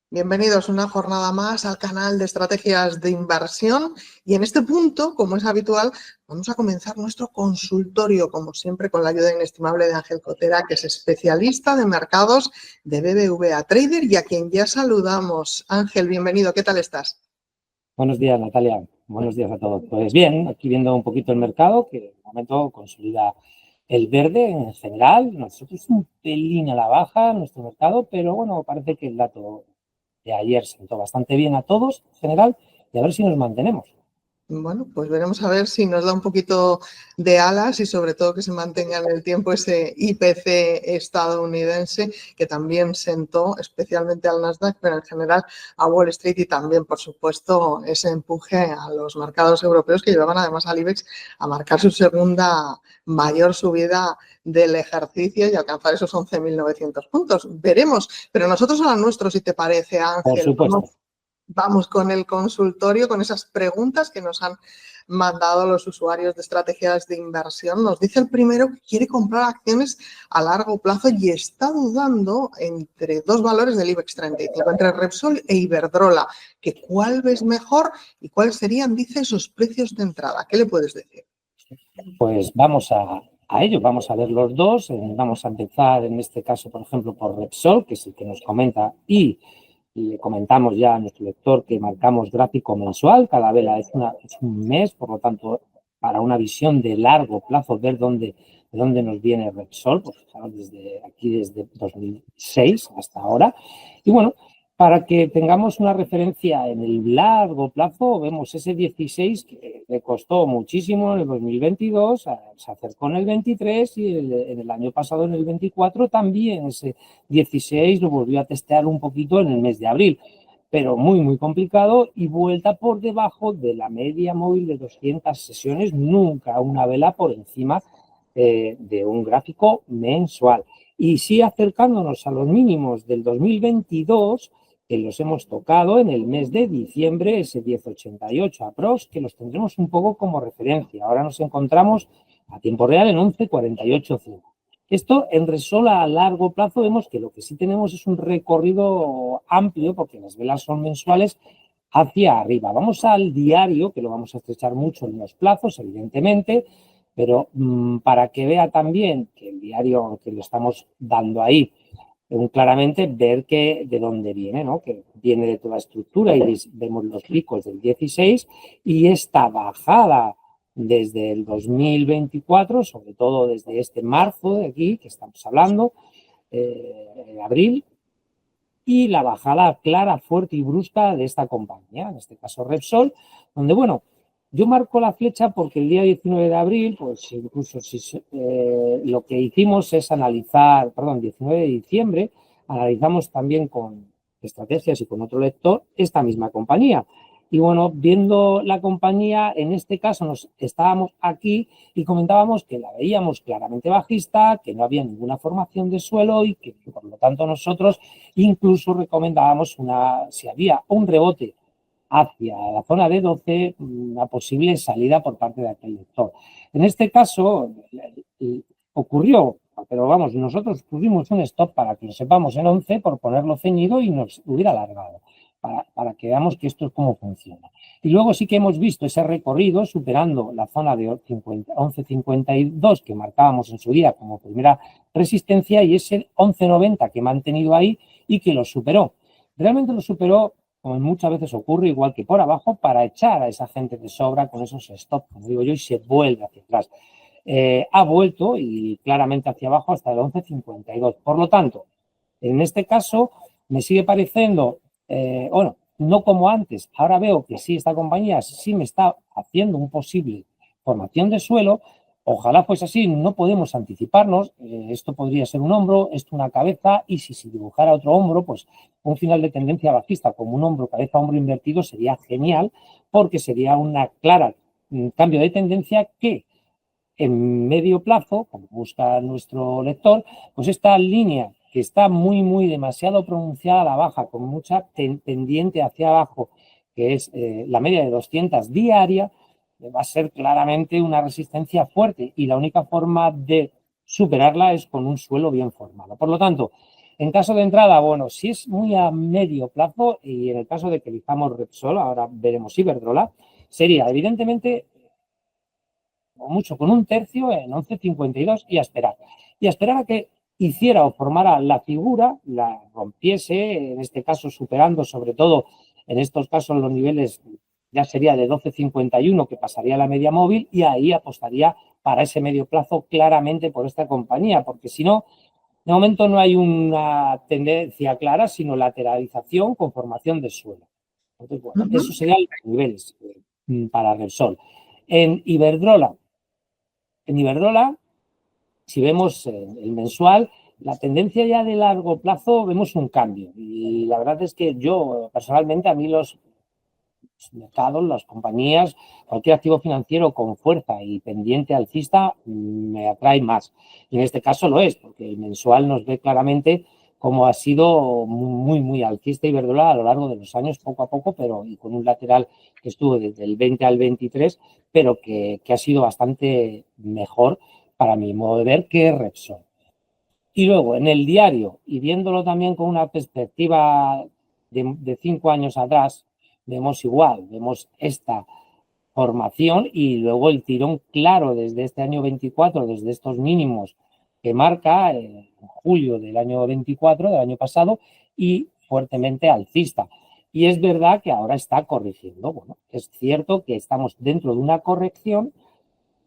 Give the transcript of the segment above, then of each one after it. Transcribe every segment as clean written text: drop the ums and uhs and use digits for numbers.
Bienvenidos una jornada más al canal de estrategias de inversión y en este punto, como es habitual, vamos a comenzar nuestro consultorio, como siempre, con la ayuda inestimable de Ángel Cotera, que es especialista de mercados de BBVA Trader y a quien ya saludamos. Ángel, bienvenido, ¿qué tal estás? Buenos días, Natalia. Buenos días a todos. Pues bien, aquí viendo un poquito el mercado, que de momento consolida el verde en general. Nosotros un pelín a la baja en nuestro mercado, pero bueno, parece que el dato de ayer sentó bastante bien a todos en general y a ver si nos mantenemos. Bueno, pues veremos a ver si nos da un poquito de alas y sobre todo que se mantenga en el tiempo ese IPC estadounidense que también sentó especialmente al Nasdaq, pero en general a Wall Street y también, por supuesto, ese empuje a los mercados europeos que llevaban además al IBEX a marcar su segunda mayor subida del ejercicio y alcanzar esos 11.900 puntos. Veremos, pero nosotros a lo nuestro, si te parece, Por Ángel. supuesto. Vamos con el consultorio, con esas preguntas que nos han mandado los usuarios de estrategias de inversión. Nos dice el primero que quiere comprar acciones a largo plazo y está dudando entre dos valores del IBEX 35, entre Repsol e Iberdrola. Que ¿cuál ves mejor y cuáles serían, dice, sus precios de entrada? ¿Qué le puedes decir? Pues vamos a ello, vamos a ver los dos. Vamos a empezar en este caso, por ejemplo, por Repsol, que es el que nos comenta y le comentamos ya a nuestro lector que marcamos gráfico mensual, cada vela es un mes, por lo tanto, para una visión de largo plazo, ver de dónde nos viene Repsol, pues fijaros, desde 2006 hasta ahora. Y bueno, para que tengamos una referencia en el largo plazo, vemos ese 16 que le costó muchísimo en el 2022, se acercó en el 23 y en el año pasado, en el 24, también ese 16 lo volvió a testear un poquito en el mes de abril, pero muy, muy complicado y vuelta por debajo de la media móvil de 200 sesiones, nunca una vela por encima de un gráfico mensual. Y sí acercándonos a los mínimos del 2022, que los hemos tocado en el mes de diciembre, ese 10,88 aprox, que los tendremos un poco como referencia. Ahora nos encontramos a tiempo real en 11,48,5. Esto en Repsol a largo plazo vemos que lo que sí tenemos es un recorrido amplio, porque las velas son mensuales, hacia arriba. Vamos al diario, que lo vamos a estrechar mucho en los plazos, evidentemente, pero para que vea también que el diario que le estamos dando ahí, claramente ver que de dónde viene, ¿no? Que viene de toda estructura y vemos los picos del 16 y esta bajada desde el 2024, sobre todo desde este marzo de aquí que estamos hablando, abril, y la bajada clara, fuerte y brusca de esta compañía, en este caso Repsol, donde, bueno, yo marco la flecha porque el día 19 de abril, pues incluso si lo que hicimos es analizar, perdón, 19 de diciembre, analizamos también con estrategias y con otro lector esta misma compañía. Y bueno, viendo la compañía, en este caso nos estábamos aquí y comentábamos que la veíamos claramente bajista, que no había ninguna formación de suelo y que por lo tanto nosotros incluso recomendábamos si había un rebote hacia la zona de 12, una posible salida por parte de aquel lector. En este caso ocurrió, pero vamos, nosotros pusimos un stop para que lo sepamos en 11 por ponerlo ceñido y nos hubiera alargado, para que veamos que esto es cómo funciona. Y luego sí que hemos visto ese recorrido superando la zona de 11,52 que marcábamos en su día como primera resistencia y ese 11,90 que he mantenido ahí y que lo superó. Realmente lo superó, como muchas veces ocurre, igual que por abajo, para echar a esa gente de sobra con esos stops, como digo yo, y se vuelve hacia atrás. Ha vuelto y claramente hacia abajo hasta el 11,52. Por lo tanto, en este caso me sigue pareciendo, bueno, no como antes. Ahora veo que sí, esta compañía sí me está haciendo un posible formación de suelo. Ojalá fuese así, no podemos anticiparnos. Esto podría ser un hombro, esto una cabeza, y si dibujara otro hombro, pues un final de tendencia bajista como un hombro, cabeza, hombro invertido sería genial, porque sería una clara cambio de tendencia que en medio plazo, como busca nuestro lector, pues esta línea que está muy, muy demasiado pronunciada a la baja, con mucha pendiente hacia abajo, que es la media de 200 diaria, va a ser claramente una resistencia fuerte y la única forma de superarla es con un suelo bien formado. Por lo tanto, En caso de entrada, bueno, si es muy a medio plazo y en el caso de que elijamos Repsol, ahora veremos Iberdrola, sería evidentemente o mucho con un tercio en 11,52 y a esperar. Y a esperar a que hiciera o formara la figura, la rompiese, en este caso superando sobre todo en estos casos los niveles ya sería de 12,51 que pasaría a la media móvil y ahí apostaría para ese medio plazo claramente por esta compañía, porque si no, de momento no hay una tendencia clara, sino lateralización con formación de suelo. Entonces, bueno, esos serían los niveles para Repsol. En Iberdrola, si vemos el mensual, la tendencia ya de largo plazo vemos un cambio. Y la verdad es que yo, personalmente, a mí los mercados, las compañías, cualquier activo financiero con fuerza y pendiente alcista me atrae más. Y en este caso lo es, porque el mensual nos ve claramente cómo ha sido muy, muy alcista Iberdrola a lo largo de los años, poco a poco, pero y con un lateral que estuvo desde el 20 al 23, pero que ha sido bastante mejor para mi modo de ver que Repsol. Y luego en el diario, y viéndolo también con una perspectiva de 5 años atrás, vemos igual, vemos esta formación y luego el tirón claro desde este año 24, desde estos mínimos que marca en julio del año 24, del año pasado, y fuertemente alcista. Y es verdad que ahora está corrigiendo. Bueno, es cierto que estamos dentro de una corrección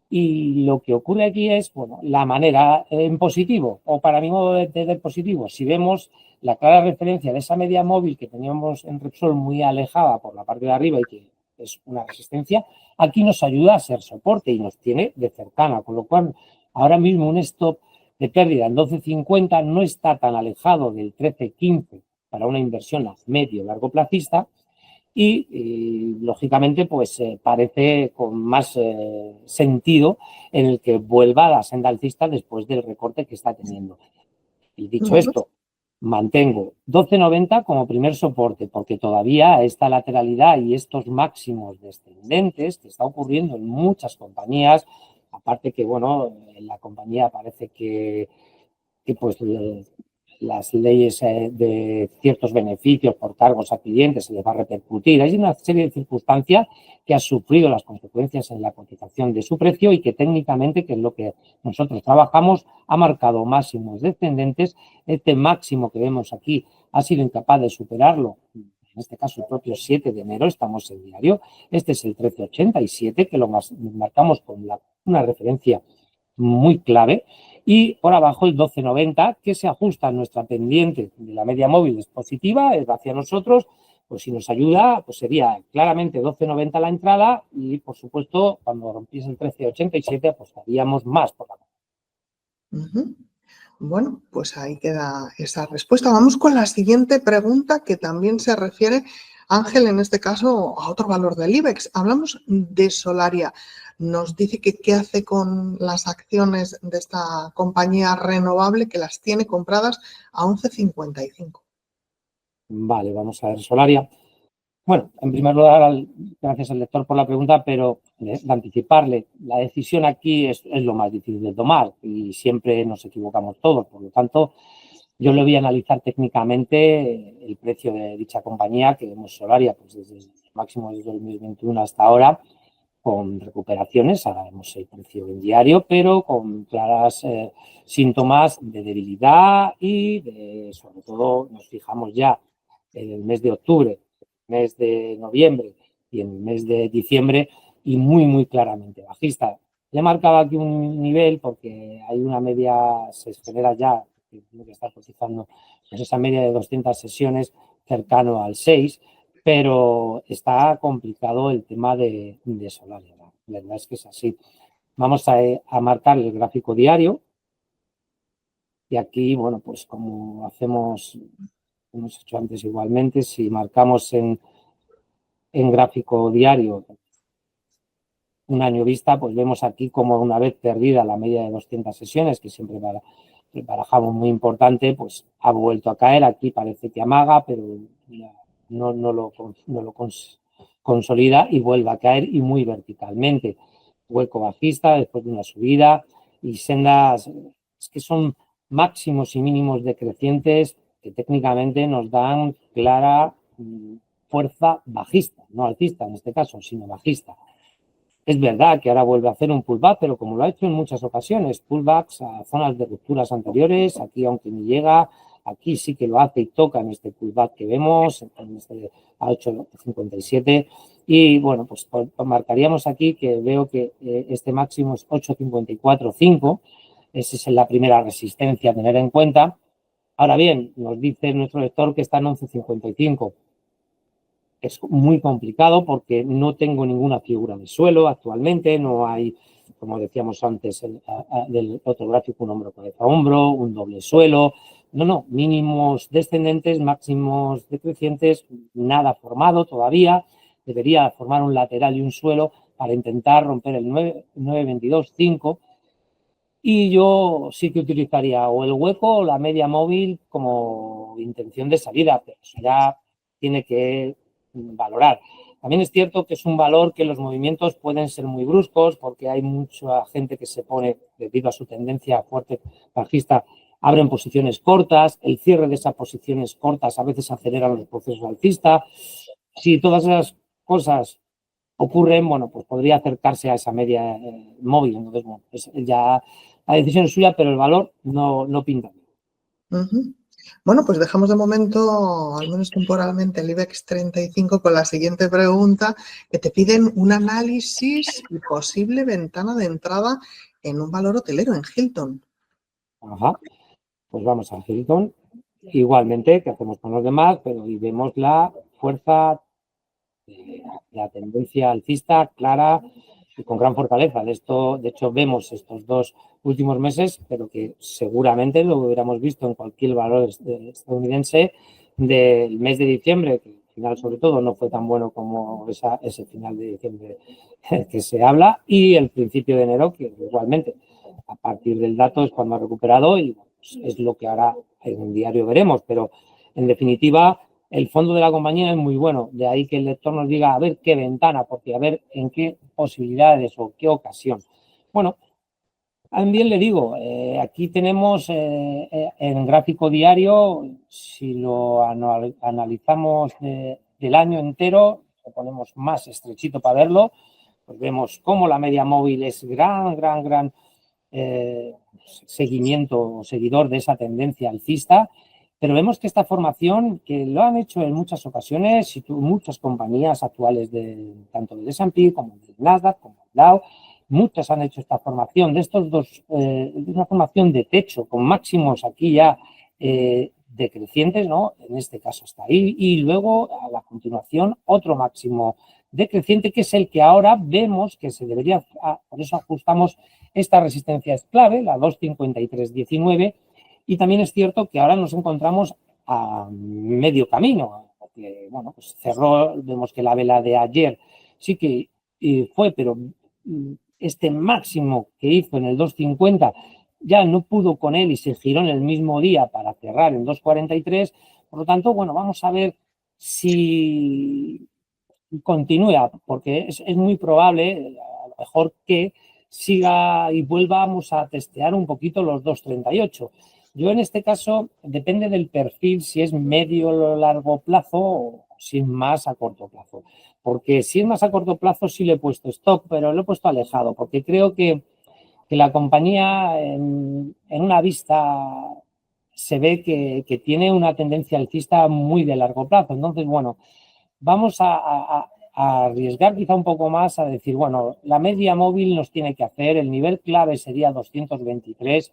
y lo que ocurre aquí es, bueno, la manera en positivo, o para mi modo de ver positivo, si vemos la clara referencia de esa media móvil que teníamos en Repsol muy alejada por la parte de arriba y que es una resistencia, aquí nos ayuda a ser soporte y nos tiene de cercana, con lo cual ahora mismo un stop de pérdida en 12,50 no está tan alejado del 13,15 para una inversión a medio largo plazista y lógicamente pues parece con más sentido en el que vuelva a la senda alcista después del recorte que está teniendo. Y dicho esto, mantengo 12,90 como primer soporte porque todavía esta lateralidad y estos máximos descendentes que está ocurriendo en muchas compañías, aparte que bueno, en la compañía parece que pues las leyes de ciertos beneficios por cargos a clientes se les va a repercutir. Hay una serie de circunstancias que ha sufrido las consecuencias en la cotización de su precio y que técnicamente, que es lo que nosotros trabajamos, ha marcado máximos descendentes. Este máximo que vemos aquí ha sido incapaz de superarlo. En este caso, el propio 7 de enero, estamos en diario. Este es el 13,87, que lo marcamos con una referencia muy clave. Y por abajo el 12,90 que se ajusta a nuestra pendiente de la media móvil, es positiva, es hacia nosotros, pues si nos ayuda, pues sería claramente 12,90 la entrada y por supuesto cuando rompiese el 13,87 apostaríamos más por la. Bueno, pues ahí queda esa respuesta. Vamos con la siguiente pregunta que también se refiere, Ángel, en este caso, a otro valor del IBEX. Hablamos de Solaria. Nos dice que qué hace con las acciones de esta compañía renovable que las tiene compradas a 11,55. Vale, vamos a ver Solaria. Bueno, en primer lugar, gracias al lector por la pregunta, pero de anticiparle, la decisión aquí es lo más difícil de tomar y siempre nos equivocamos todos. Por lo tanto, yo le voy a analizar técnicamente el precio de dicha compañía, que vemos Solaria pues desde el máximo de 2021 hasta ahora, con recuperaciones. Ahora vemos el precio en diario, pero con claras síntomas de debilidad y sobre todo nos fijamos ya en el mes de octubre, mes de noviembre y en el mes de diciembre y muy, muy claramente bajista. Le he marcado aquí un nivel porque hay una media, se genera ya, que tiene que estar cotizando, pues esa media de 200 sesiones cercano al 6, pero está complicado el tema de Solaria. La verdad es que es así. Vamos a marcar el gráfico diario y aquí, bueno, pues como hacemos, hemos hecho antes igualmente, si marcamos en gráfico diario un año vista, pues vemos aquí como una vez perdida la media de 200 sesiones, que siempre barajamos muy importante, pues ha vuelto a caer. Aquí parece que amaga, pero no lo consolida y vuelve a caer y muy verticalmente. Hueco bajista después de una subida y sendas, es que son máximos y mínimos decrecientes que técnicamente nos dan clara fuerza bajista, no alcista en este caso, sino bajista. Es verdad que ahora vuelve a hacer un pullback, pero como lo ha hecho en muchas ocasiones, pullbacks a zonas de rupturas anteriores, aquí aunque ni llega, aquí sí que lo hace y toca en este pullback que vemos, en este a 8.57, y bueno, pues marcaríamos aquí que veo que este máximo es 8.54.5, esa es la primera resistencia a tener en cuenta. Ahora bien, nos dice nuestro lector que está en 11.55. Es muy complicado porque no tengo ninguna figura de suelo actualmente, no hay, como decíamos antes, del otro gráfico, un hombro cabeza hombro, un doble suelo, no, mínimos descendentes, máximos decrecientes, nada formado todavía, debería formar un lateral y un suelo para intentar romper el 9.22.5 y yo sí que utilizaría o el hueco o la media móvil como intención de salida, pero eso ya tiene que valorar. También es cierto que es un valor que los movimientos pueden ser muy bruscos porque hay mucha gente que se pone, debido a su tendencia fuerte bajista, abren posiciones cortas, el cierre de esas posiciones cortas a veces acelera los procesos alcistas. Si todas esas cosas ocurren, bueno, pues podría acercarse a esa media móvil. Entonces, bueno, pues ya la decisión es suya, pero el valor no pinta. Bueno, pues dejamos de momento, al menos temporalmente, el IBEX 35 con la siguiente pregunta, que te piden un análisis y posible ventana de entrada en un valor hotelero, en Hilton. Ajá, pues vamos a Hilton. Igualmente, que hacemos con los demás, pero y vemos la fuerza, la tendencia alcista clara y con gran fortaleza. De hecho, vemos estos dos últimos meses, pero que seguramente lo hubiéramos visto en cualquier valor estadounidense del mes de diciembre, que al final, sobre todo, no fue tan bueno como ese final de diciembre que se habla, y el principio de enero, que igualmente, a partir del dato es cuando ha recuperado y pues, es lo que ahora en un diario veremos, pero en definitiva el fondo de la compañía es muy bueno, de ahí que el lector nos diga a ver qué ventana, porque a ver en qué posibilidades o qué ocasión. Bueno, también le digo, aquí tenemos en gráfico diario, si lo analizamos del año entero, lo ponemos más estrechito para verlo, pues vemos cómo la media móvil es gran seguimiento o seguidor de esa tendencia alcista, pero vemos que esta formación, que lo han hecho en muchas ocasiones, y muchas compañías actuales tanto del S&P como del Nasdaq, como del Dow, muchas han hecho esta formación de estos dos, una formación de techo con máximos aquí ya decrecientes, ¿no? En este caso está ahí, y luego a la continuación otro máximo decreciente que es el que ahora vemos que se debería, por eso ajustamos esta resistencia es clave, la 253.19, y también es cierto que ahora nos encontramos a medio camino, porque bueno, pues cerró, vemos que la vela de ayer sí que fue, pero este máximo que hizo en el 250 ya no pudo con él y se giró en el mismo día para cerrar en 243, por lo tanto, bueno, vamos a ver si continúa, porque es muy probable, a lo mejor que siga y volvamos a testear un poquito los 238. Yo en este caso, depende del perfil, si es medio o largo plazo o si es más a corto plazo. Porque si es más a corto plazo sí le he puesto stop, pero lo he puesto alejado, porque creo que la compañía en una vista se ve que tiene una tendencia alcista muy de largo plazo. Entonces, bueno, vamos a arriesgar quizá un poco más a decir, bueno, la media móvil nos tiene que hacer, el nivel clave sería 223.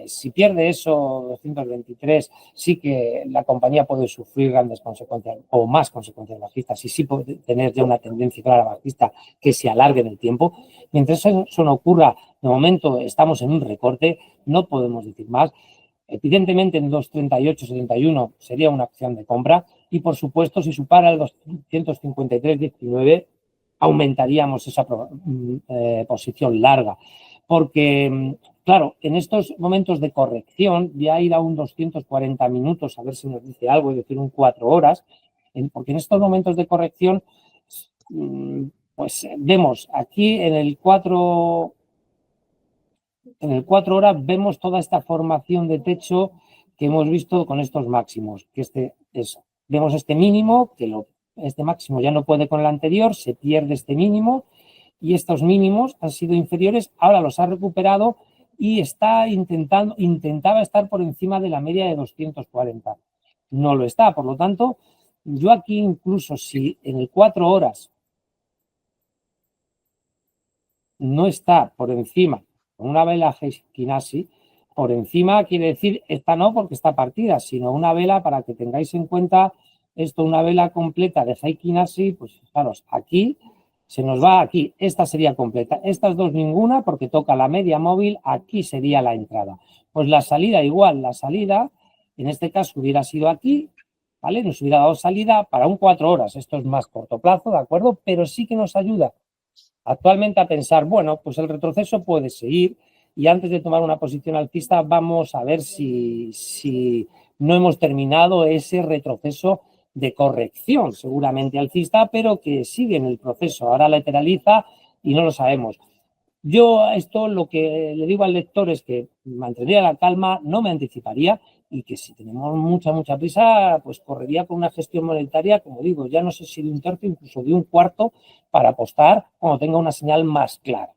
Si pierde eso, 223, sí que la compañía puede sufrir grandes consecuencias o más consecuencias bajistas y sí puede tener ya una tendencia clara bajista que se alargue en el tiempo. Mientras eso no ocurra, de momento estamos en un recorte, no podemos decir más. Evidentemente en 238-71 sería una acción de compra y por supuesto si supera el 253-19 aumentaríamos esa posición larga porque claro, en estos momentos de corrección ya ir a un 240 minutos a ver si nos dice algo, es decir, un 4 horas, porque en estos momentos de corrección pues vemos aquí en el 4 en el 4 horas vemos toda esta formación de techo que hemos visto con estos máximos, que vemos este mínimo, que este máximo ya no puede con el anterior, se pierde este mínimo y estos mínimos han sido inferiores, ahora los ha recuperado y intentaba estar por encima de la media de 240. No lo está, por lo tanto, yo aquí incluso si en el 4 horas no está por encima, con una vela Heikin-Ashi, por encima quiere decir, esta no porque está partida, sino una vela, para que tengáis en cuenta esto, una vela completa de Heikin-Ashi, pues fijaros, aquí se nos va aquí, esta sería completa, estas dos ninguna porque toca la media móvil, aquí sería la entrada. Pues la salida igual, la salida en este caso hubiera sido aquí, ¿vale? Nos hubiera dado salida para un 4 horas, esto es más corto plazo, ¿de acuerdo? Pero sí que nos ayuda actualmente a pensar, bueno, pues el retroceso puede seguir y antes de tomar una posición alcista vamos a ver si no hemos terminado ese retroceso de corrección, seguramente alcista, pero que sigue en el proceso, ahora lateraliza y no lo sabemos. Yo a esto lo que le digo al lector es que mantendría la calma, no me anticiparía y que si tenemos mucha prisa, pues correría con una gestión monetaria, como digo, ya no sé si de un tercio, incluso de un cuarto, para apostar cuando tenga una señal más clara.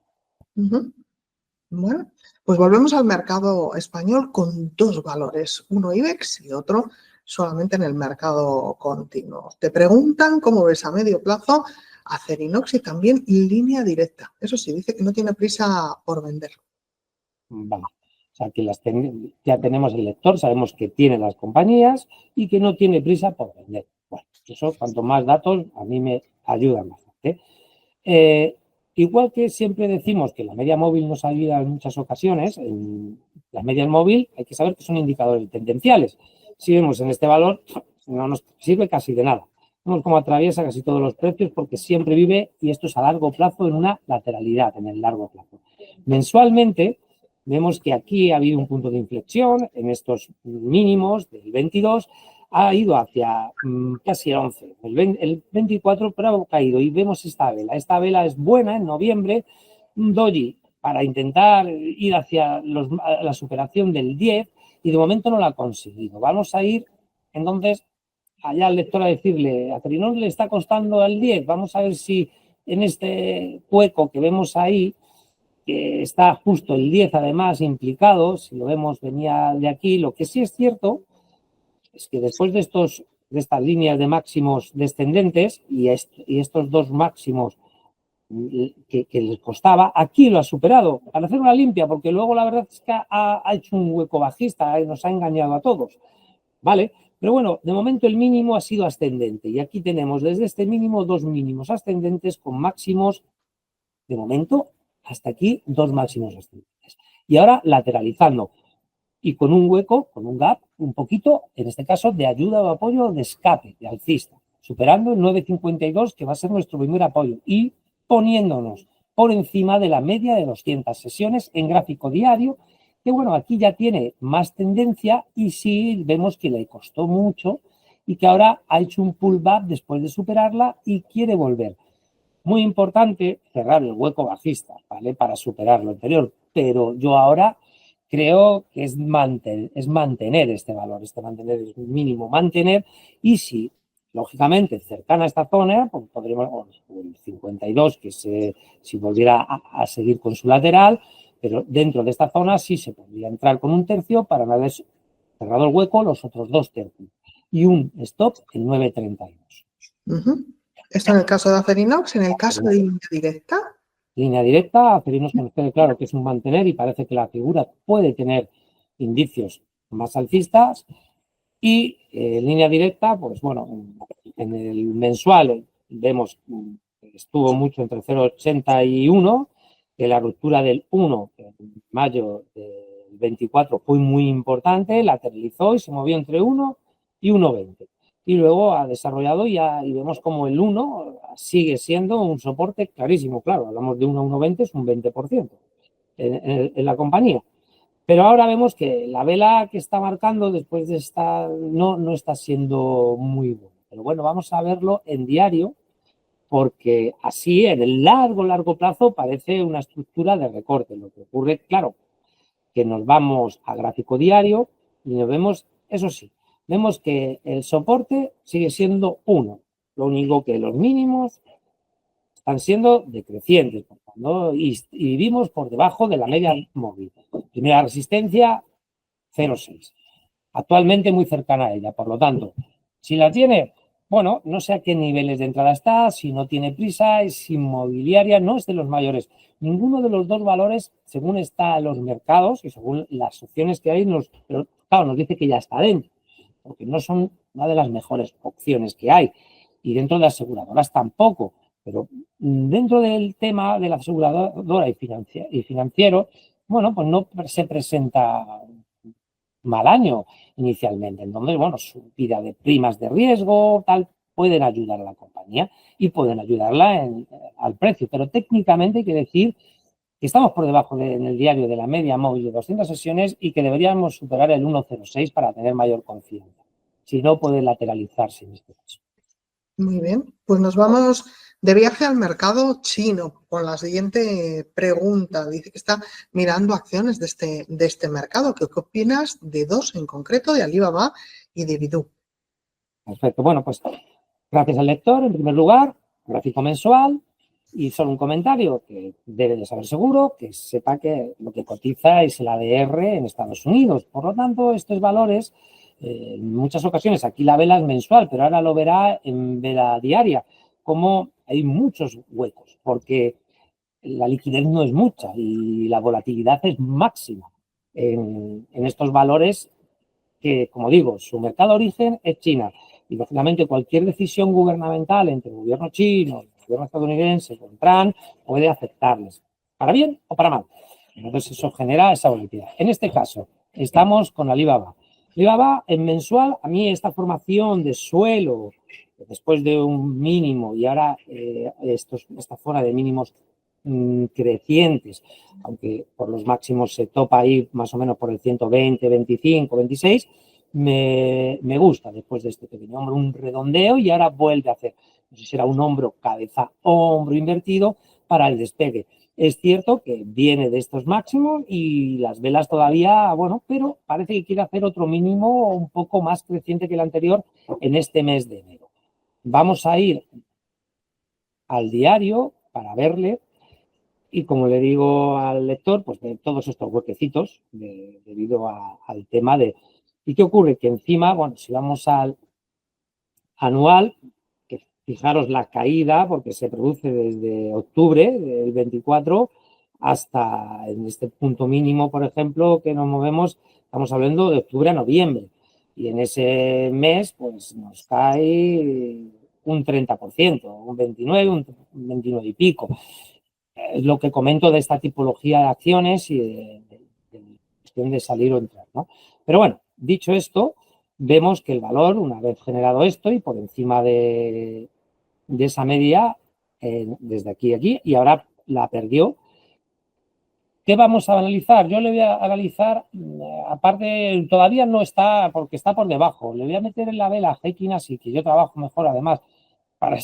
Bueno, pues volvemos al mercado español con dos valores, uno IBEX y otro solamente en el mercado continuo. Te preguntan cómo ves a medio plazo Acerinox y también línea directa. Eso sí, dice que no tiene prisa por vender. Vale. O sea, que ya tenemos el lector, sabemos que tiene las compañías y que no tiene prisa por vender. Bueno, eso, cuanto más datos, a mí me ayuda bastante. Igual que siempre decimos que la media móvil nos ayuda en muchas ocasiones, en la media móvil hay que saber que son indicadores tendenciales. Si vemos en este valor, no nos sirve casi de nada. Vemos cómo atraviesa casi todos los precios porque siempre vive, y esto es a largo plazo, en una lateralidad, en el largo plazo. Mensualmente, vemos que aquí ha habido un punto de inflexión en estos mínimos del 22, ha ido hacia casi el 11, el 24, pero ha caído y vemos esta vela. Esta vela es buena en noviembre, un doji para intentar ir hacia la superación del 10 y de momento no lo ha conseguido. Vamos a ir entonces allá al lector a decirle, a Acerinox le está costando al 10, vamos a ver si en este hueco que vemos ahí, que está justo el 10 además implicado, si lo vemos venía de aquí, lo que sí es cierto es que después de estas líneas de máximos descendentes y estos dos máximos que les costaba, aquí lo ha superado para hacer una limpia, porque luego la verdad es que ha hecho un hueco bajista, nos ha engañado a todos, ¿vale? Pero bueno, de momento el mínimo ha sido ascendente y aquí tenemos desde este mínimo dos mínimos ascendentes con máximos, de momento, hasta aquí dos máximos ascendentes. Y ahora lateralizando y con un hueco, con un gap, un poquito, en este caso, de ayuda o apoyo de escape, de alcista, superando el 9,52, que va a ser nuestro primer apoyo, y poniéndonos por encima de la media de 200 sesiones en gráfico diario, que bueno, aquí ya tiene más tendencia y sí vemos que le costó mucho y que ahora ha hecho un pullback después de superarla y quiere volver. Muy importante cerrar el hueco bajista, ¿vale? Para superar lo anterior, pero yo ahora creo que es mantener este valor, mantener es mínimo mantener, y si, lógicamente, cercana a esta zona, pues podremos, el 52, que si volviera a seguir con su lateral, pero dentro de esta zona sí se podría entrar con un tercio para una vez cerrado el hueco, los otros dos tercios, y un stop en 9,32. Esto en el caso de Acerinox, en el caso de línea directa. Línea directa, Acerinox nos quede claro que es un mantener y parece que la figura puede tener indicios más alcistas. Y línea directa, pues bueno, en el mensual vemos que estuvo mucho entre 0,80 y 1, que la ruptura del 1 en mayo del 24 fue muy importante, lateralizó y se movió entre 1 y 1,20. Y luego ha desarrollado y vemos como el 1 sigue siendo un soporte clarísimo. Claro, hablamos de 1 a 1,20, es un 20% en la compañía. Pero ahora vemos que la vela que está marcando después de esta no está siendo muy buena. Pero bueno, vamos a verlo en diario porque así en el largo plazo parece una estructura de recorte. Lo que ocurre, claro, que nos vamos a gráfico diario y nos vemos, eso sí, vemos que el soporte sigue siendo 1, lo único que los mínimos están siendo decrecientes, ¿no? Y vivimos por debajo de la media móvil. Primera resistencia, 0,6. Actualmente muy cercana a ella, por lo tanto, si la tiene, bueno, no sé a qué niveles de entrada está, si no tiene prisa, es inmobiliaria, no es de los mayores. Ninguno de los dos valores, según está en los mercados y según las opciones que hay, pero, claro, nos dice que ya está dentro, porque no son una de las mejores opciones que hay. Y dentro de las aseguradoras tampoco. Pero dentro del tema de la aseguradora y financiero, bueno, pues no se presenta mal año inicialmente. Entonces, bueno, subida de primas de riesgo, tal, pueden ayudar a la compañía y pueden ayudarla al precio. Pero técnicamente hay que decir que estamos por debajo en el diario de la media móvil de 200 sesiones y que deberíamos superar el 1,06 para tener mayor confianza. Si no, puede lateralizarse en este caso. Muy bien, pues nos vamos de viaje al mercado chino con la siguiente pregunta. Dice que está mirando acciones de este mercado. ¿Qué opinas de dos en concreto, de Alibaba y de Baidu? Perfecto. Bueno, pues gracias al lector, en primer lugar, gráfico mensual y solo un comentario que debe de saber seguro, que sepa que lo que cotiza es el ADR en Estados Unidos. Por lo tanto, estos valores, en muchas ocasiones, aquí la vela es mensual, pero ahora lo verá en vela diaria, como hay muchos huecos, porque la liquidez no es mucha y la volatilidad es máxima en estos valores que, como digo, su mercado de origen es China. Y, lógicamente, cualquier decisión gubernamental entre el gobierno chino y el gobierno estadounidense con Trump puede afectarles, para bien o para mal. Entonces, eso genera esa volatilidad. En este caso, estamos con Alibaba. Alibaba, en mensual, a mí esta formación de suelo, después de un mínimo y ahora esta zona de mínimos crecientes, aunque por los máximos se topa ahí más o menos por el 120, 25, 26, me gusta después de este pequeño hombro, un redondeo y ahora vuelve a hacer, no sé si será un hombro, cabeza, hombro invertido para el despegue. Es cierto que viene de estos máximos y las velas todavía, bueno, pero parece que quiere hacer otro mínimo un poco más creciente que el anterior en este mes de enero. Vamos a ir al diario para verle. Y como le digo al lector, pues de todos estos huequecitos debido al tema de... ¿Y qué ocurre? Que encima, bueno, si vamos al anual, que fijaros la caída, porque se produce desde octubre del 24 hasta en este punto mínimo, por ejemplo, que nos movemos, estamos hablando de octubre a noviembre. Y en ese mes, pues nos cae un 30%, un 29, un 29 y pico. Es lo que comento de esta tipología de acciones y de cuestión de salir o entrar, ¿no? Pero bueno, dicho esto, vemos que el valor, una vez generado esto y por encima de esa media, desde aquí a aquí, y ahora la perdió. ¿Qué vamos a analizar? Yo le voy a analizar, aparte, todavía no está, porque está por debajo. Le voy a meter en la vela Heikin, así que yo trabajo mejor, además, para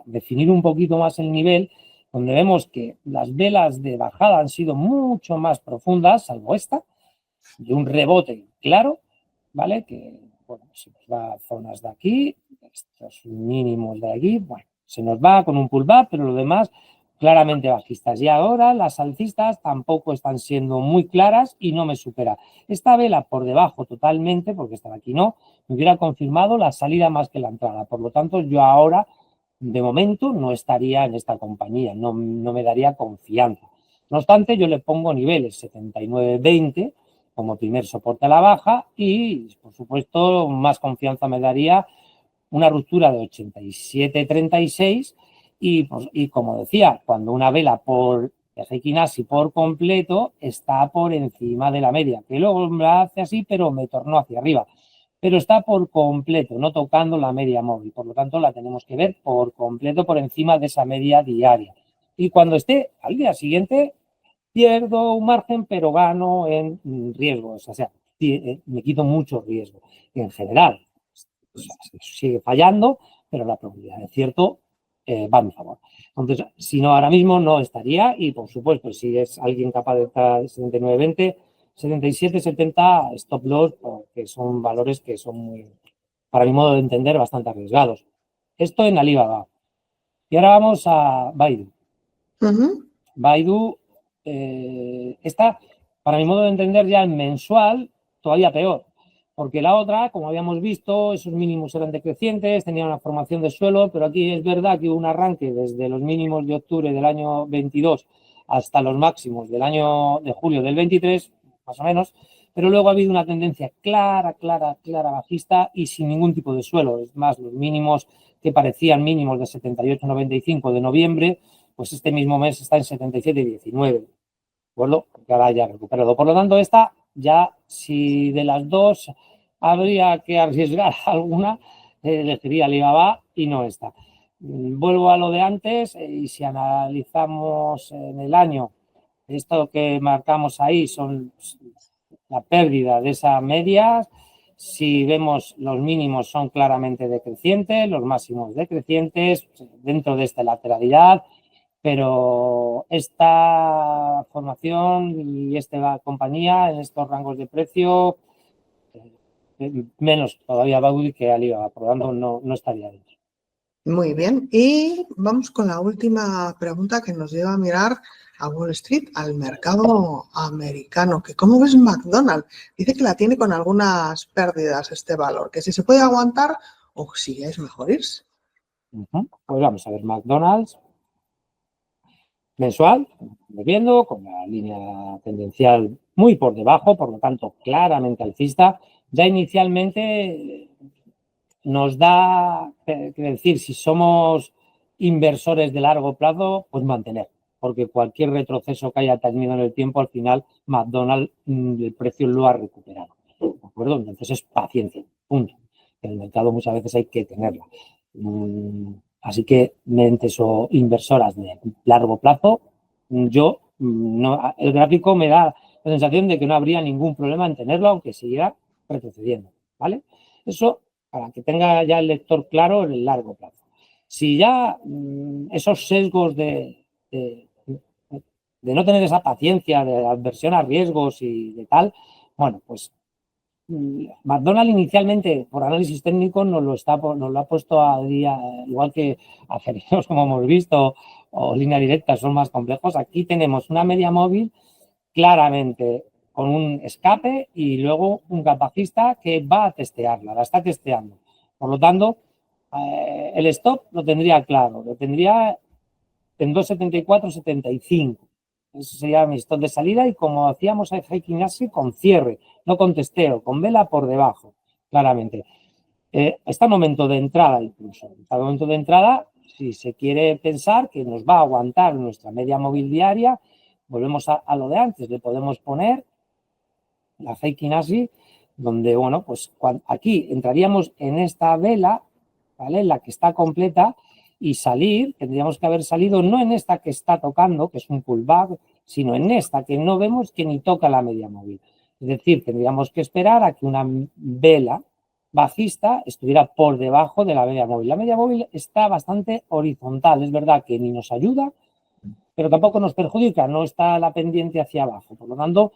definir un poquito más el nivel, donde vemos que las velas de bajada han sido mucho más profundas, salvo esta, de un rebote claro, ¿vale? Que, bueno, se nos va a zonas de aquí, estos mínimos de aquí, bueno, se nos va con un pullback, pero lo demás claramente bajistas. Y ahora las alcistas tampoco están siendo muy claras y no me supera. Esta vela por debajo totalmente, porque esta de aquí no, me hubiera confirmado la salida más que la entrada. Por lo tanto, yo ahora, de momento, no estaría en esta compañía, no me daría confianza. No obstante, yo le pongo niveles 79-20 como primer soporte a la baja y, por supuesto, más confianza me daría una ruptura de 87-36 y como decía, cuando una vela por Heikin-Ashi por completo está por encima de la media, que luego me la hace así, pero me tornó hacia arriba. Pero está por completo, no tocando la media móvil. Por lo tanto, la tenemos que ver por completo por encima de esa media diaria. Y cuando esté al día siguiente, pierdo un margen, pero gano en riesgos. O sea, me quito mucho riesgo. En general, sigue fallando, pero la probabilidad de cierto va a mi favor. Entonces, si no, ahora mismo no estaría y, por supuesto, si es alguien capaz de estar 79-20, 77, 70 stop loss, que son valores que son muy, para mi modo de entender, bastante arriesgados. Esto en Alibaba. Y ahora vamos a Baidu. Baidu está, para mi modo de entender, ya en mensual, todavía peor. Porque la otra, como habíamos visto, esos mínimos eran decrecientes, tenía una formación de suelo, pero aquí es verdad que hubo un arranque desde los mínimos de octubre del año 22 hasta los máximos del año de julio del 23, más o menos, pero luego ha habido una tendencia clara bajista y sin ningún tipo de suelo. Es más, los mínimos que parecían mínimos de 78,95 de noviembre, pues este mismo mes está en 77,19. ¿De acuerdo? Que ahora ya ha recuperado. Por lo tanto, esta ya, si de las dos habría que arriesgar alguna, elegiría Alibaba y no esta. Vuelvo a lo de antes y si analizamos en el año, esto que marcamos ahí son la pérdida de esa media. Si vemos los mínimos son claramente decrecientes, los máximos decrecientes dentro de esta lateralidad, pero esta formación y esta compañía en estos rangos de precio, menos todavía Baidu que Alibaba, por lo tanto no estaría dentro. Muy bien, y vamos con la última pregunta que nos lleva a mirar a Wall Street, al mercado americano. Que ¿cómo ves McDonald's? Dice que la tiene con algunas pérdidas este valor, que si se puede aguantar o si es mejor irse. Pues vamos a ver, McDonald's mensual, viendo con la línea tendencial muy por debajo, por lo tanto claramente alcista. Ya inicialmente nos da que decir, si somos inversores de largo plazo, pues mantener, porque cualquier retroceso que haya tenido en el tiempo, al final McDonald's el precio lo ha recuperado, ¿de acuerdo? Entonces es paciencia, punto. En el mercado muchas veces hay que tenerla. Así que mentes o inversoras de largo plazo, yo no, el gráfico me da la sensación de que no habría ningún problema en tenerlo, aunque siguiera retrocediendo, ¿vale? Eso para que tenga ya el lector claro en el largo plazo. Si ya esos sesgos de no tener esa paciencia, de adversión a riesgos y de tal, bueno, pues McDonald's inicialmente, por análisis técnico, nos lo ha puesto a día, igual que acerinos, como hemos visto, o línea directa, son más complejos. Aquí tenemos una media móvil claramente con un escape y luego un gap bajista que va a testearla, la está testeando. Por lo tanto, el stop lo tendría claro, lo tendría en 2,74-75. Ese sería mi stop de salida y como hacíamos a hiking así, con cierre, no con testeo, con vela por debajo, claramente. Está el momento de entrada incluso. Está el momento de entrada, si se quiere pensar que nos va a aguantar nuestra media móvil diaria, volvemos a lo de antes, le podemos poner la hiking así, donde, bueno, pues aquí entraríamos en esta vela, ¿vale? La que está completa, y salir, tendríamos que haber salido no en esta que está tocando, que es un pullback, sino en esta que no vemos que ni toca la media móvil. Es decir, tendríamos que esperar a que una vela bajista estuviera por debajo de la media móvil. La media móvil está bastante horizontal, es verdad que ni nos ayuda, pero tampoco nos perjudica, no está la pendiente hacia abajo. Por lo tanto,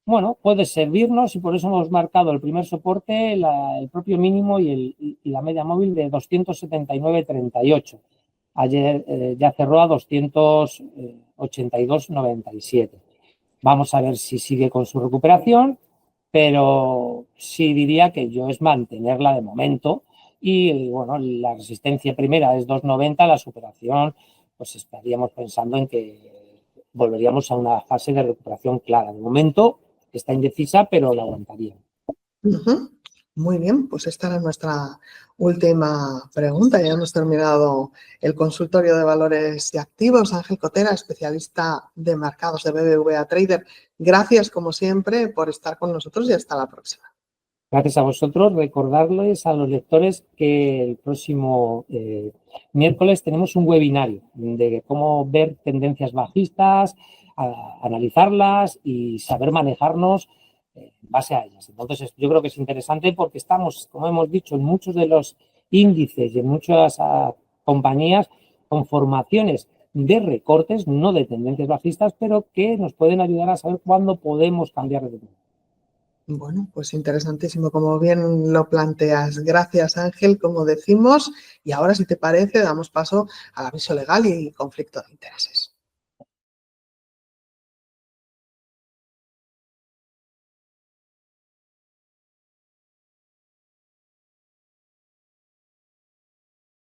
bueno, puede servirnos y por eso hemos marcado el primer soporte, el propio mínimo y la media móvil de 279,38. Ayer ya cerró a 282,97. Vamos a ver si sigue con su recuperación, pero sí diría que yo es mantenerla de momento y, bueno, la resistencia primera es 2,90, la superación, pues estaríamos pensando en que volveríamos a una fase de recuperación clara. De momento está indecisa, pero la aguantaría. Muy bien, pues esta era nuestra última pregunta. Ya hemos terminado el consultorio de valores y activos. Ángel Cotera, especialista de mercados de BBVA Trader. Gracias, como siempre, por estar con nosotros y hasta la próxima. Gracias a vosotros. Recordarles a los lectores que el próximo miércoles tenemos un webinario de cómo ver tendencias bajistas, analizarlas y saber manejarnos en base a ellas. Entonces, yo creo que es interesante porque estamos, como hemos dicho, en muchos de los índices y en muchas compañías con formaciones de recortes, no de tendencias bajistas, pero que nos pueden ayudar a saber cuándo podemos cambiar de tendencia. Bueno, pues interesantísimo, como bien lo planteas. Gracias, Ángel, como decimos. Y ahora, si te parece, damos paso al aviso legal y conflicto de intereses.